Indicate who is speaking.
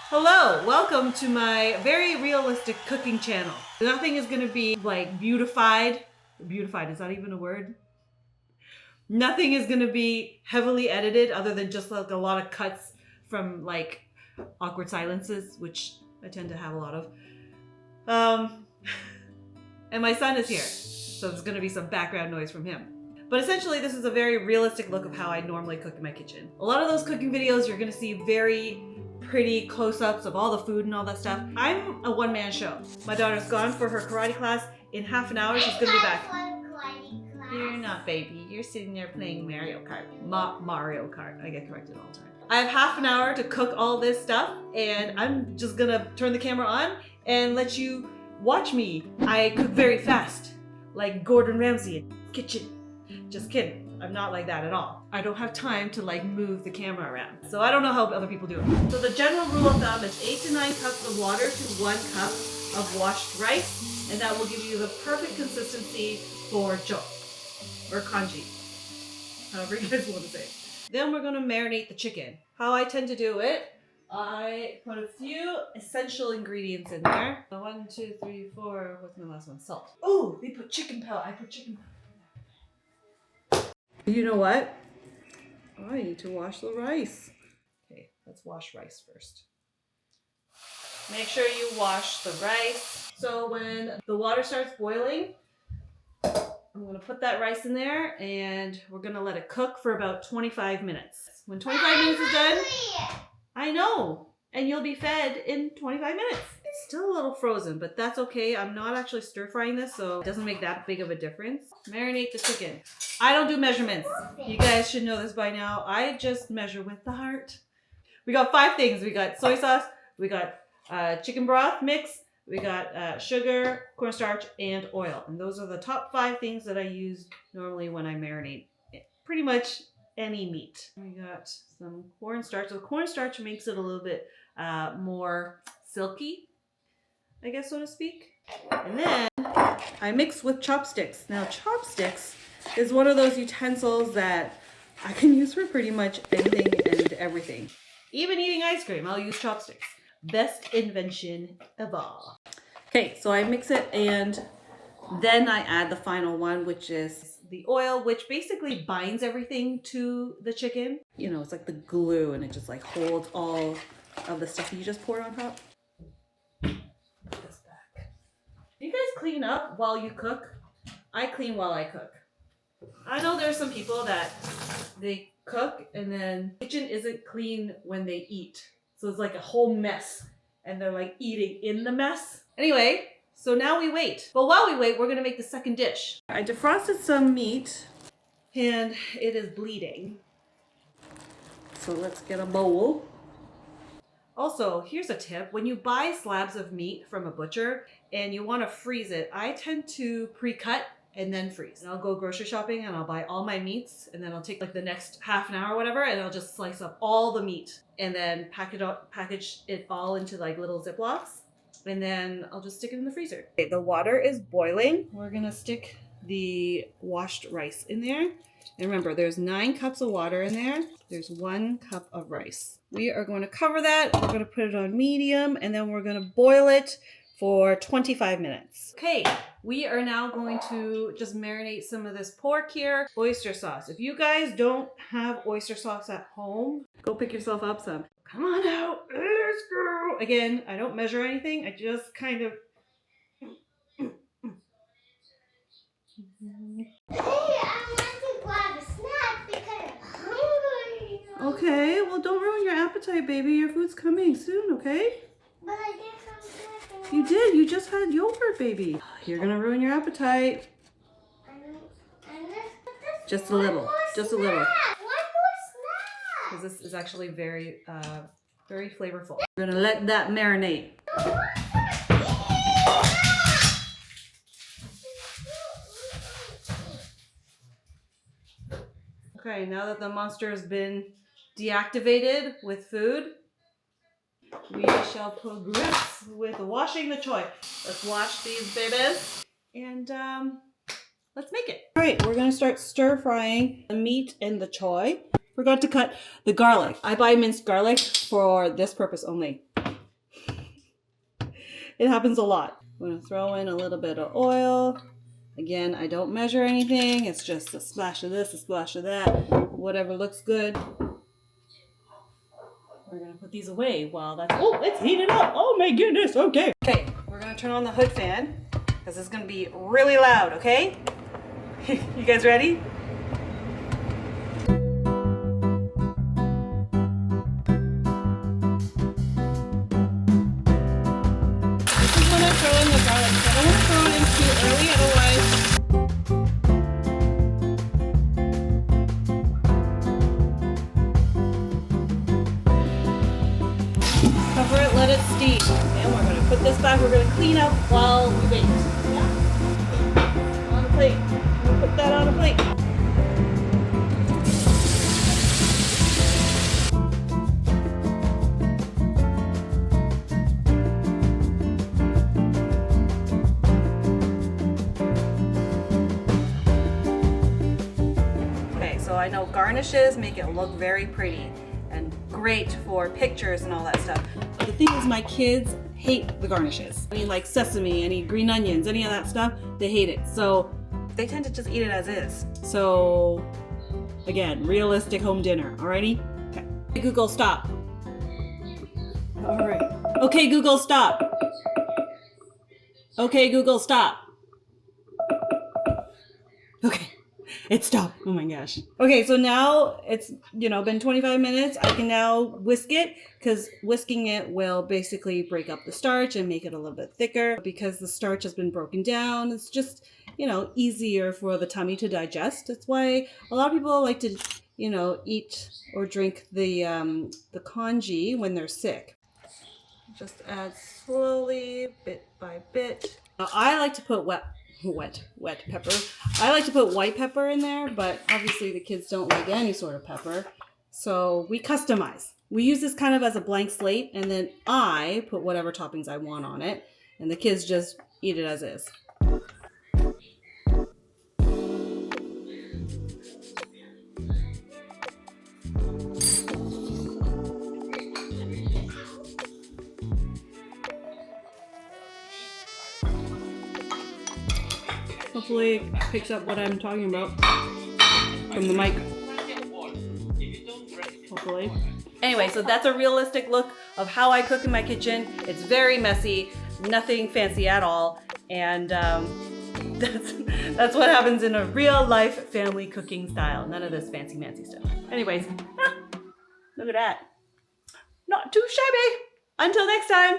Speaker 1: Hello, welcome to my very realistic cooking channel. Nothing is gonna be like beautified. Beautified, is that even a word? Nothing is gonna be heavily edited other than just like a lot of cuts from like awkward silences, which I tend to have a lot of. And my son is here, so there's gonna be some background noise from him. But essentially, this is a very realistic look of how I normally cook in my kitchen. A lot of those cooking videos, you're gonna see very pretty close-ups of all the food and all that stuff. I'm a one-man show. My daughter's gone for her karate class. In half an hour, she's gonna be back. You're not, baby. You're sitting there playing Mario Kart. Mario Kart. I get corrected all the time. I have half an hour to cook all this stuff, and I'm just gonna turn the camera on and let you watch me. I cook very fast, like Gordon Ramsay in kitchen. Just kidding. I'm not like that at all. I don't have time to like move the camera around. So I don't know how other people do it. So the general rule of thumb is 8 to 9 cups of water to 1 cup of washed rice. And that will give you the perfect consistency for jo or congee. However you guys want to say it. Then we're gonna marinate the chicken. How I tend to do it, I put a few essential ingredients in there. 1, 2, 3, 4, what's my last one? Salt. Oh, they put chicken powder. I put chicken powder. You know what? I need to wash the rice. Okay, let's wash rice first. Make sure you wash the rice. So when the water starts boiling, I'm gonna put that rice in there and we're gonna let it cook for about 25 minutes. When 25 minutes is done, I know, and you'll be fed in 25 minutes. It's still a little frozen, but that's okay. I'm not actually stir frying this, so it doesn't make that big of a difference. Marinate the chicken. I don't do measurements. You guys should know this by now. I just measure with the heart. We got 5 things. We got soy sauce, we got chicken broth mix, we got sugar, cornstarch, and oil. And those are the top 5 things that I use normally when I marinate pretty much any meat. We got some cornstarch. So cornstarch makes it a little bit more silky, I guess, so to speak. And then I mix with chopsticks. Now chopsticks is one of those utensils that I can use for pretty much anything and everything. Even eating ice cream, I'll use chopsticks. Best invention of all. Okay, so I mix it and then I add the final one, which is the oil, which basically binds everything to the chicken. You know, it's like the glue and it just like holds all of the stuff you just poured on top. Put this back. Do you guys clean up while you cook? I clean while I cook. I know there's some people that they cook and then the kitchen isn't clean when they eat. So it's like a whole mess and they're like eating in the mess. Anyway, so now we wait. But while we wait, we're gonna make the second dish. I defrosted some meat and it is bleeding. So let's get a bowl. Also, here's a tip. When you buy slabs of meat from a butcher and you wanna freeze it, I tend to pre-cut and then freeze. And I'll go grocery shopping and I'll buy all my meats and then I'll take like the next half an hour or whatever and I'll just slice up all the meat and then package it all into like little Ziplocs and then I'll just stick it in the freezer. Okay, the water is boiling. We're gonna stick the washed rice in there. And remember, there's 9 cups of water in there. There's 1 cup of rice. We are going to cover that. We're going to put it on medium and then we're going to boil it for 25 minutes. Okay, we are now going to just marinate some of this pork here. Oyster sauce. If you guys don't have oyster sauce at home, go pick yourself up some. Come on out, let's go. Again, I don't measure anything. I just kind of...
Speaker 2: Hey, I want to grab a snack because I'm hungry.
Speaker 1: Okay, well don't ruin your appetite, baby. Your food's coming soon, okay?
Speaker 2: But I did some snack.
Speaker 1: You did. You just had yogurt, baby. You're gonna ruin your appetite.
Speaker 2: And this
Speaker 1: Just a little. Just a little.
Speaker 2: One more snack.
Speaker 1: Because this is actually very, very flavorful. We're gonna let that marinate. Okay, now that the monster has been deactivated with food, we shall progress with washing the choy. Let's wash these babies and let's make it. All right, we're gonna start stir frying the meat and the choy. Forgot to cut the garlic. I buy minced garlic for this purpose only. It happens a lot. I'm gonna throw in a little bit of oil. Again, I don't measure anything. It's just a splash of this, a splash of that, whatever looks good. We're gonna put these away while that's, oh, it's heated up. Oh my goodness, okay. Okay, we're gonna turn on the hood fan because it's gonna be really loud, okay? You guys ready? This is when I throw in the garlic. So I don't want to throw it in too early, otherwise. Cover it, let it steam. And we're going to put this back. We're going to clean up while we wait. Yeah? On a plate. We'll put that on a plate. Okay, so I know garnishes make it look very pretty and great for pictures and all that stuff. The thing is, my kids hate the garnishes. Any like sesame, any green onions, any of that stuff, they hate it. So they tend to just eat it as is. So again, realistic home dinner, alrighty? Okay. Google, stop. All right. Okay, Google, stop. Okay, Google, stop. Okay. It stopped. Oh my gosh. Okay, so now it's, been 25 minutes. I can now whisk it because whisking it will basically break up the starch and make it a little bit thicker. Because the starch has been broken down, it's just, easier for the tummy to digest. That's why a lot of people like to, eat or drink the congee when they're sick. Just add slowly, bit by bit. Now, I like to put wet pepper. I like to put white pepper in there, but obviously the kids don't like any sort of pepper. So we customize. We use this kind of as a blank slate, and then I put whatever toppings I want on it, and the kids just eat it as is. Hopefully it picks up what I'm talking about from the mic. Hopefully. Anyway, so that's a realistic look of how I cook in my kitchen. It's very messy, nothing fancy at all, and that's what happens in a real life family cooking style. None of this fancy stuff. Anyways, look at that. Not too shabby. Until next time.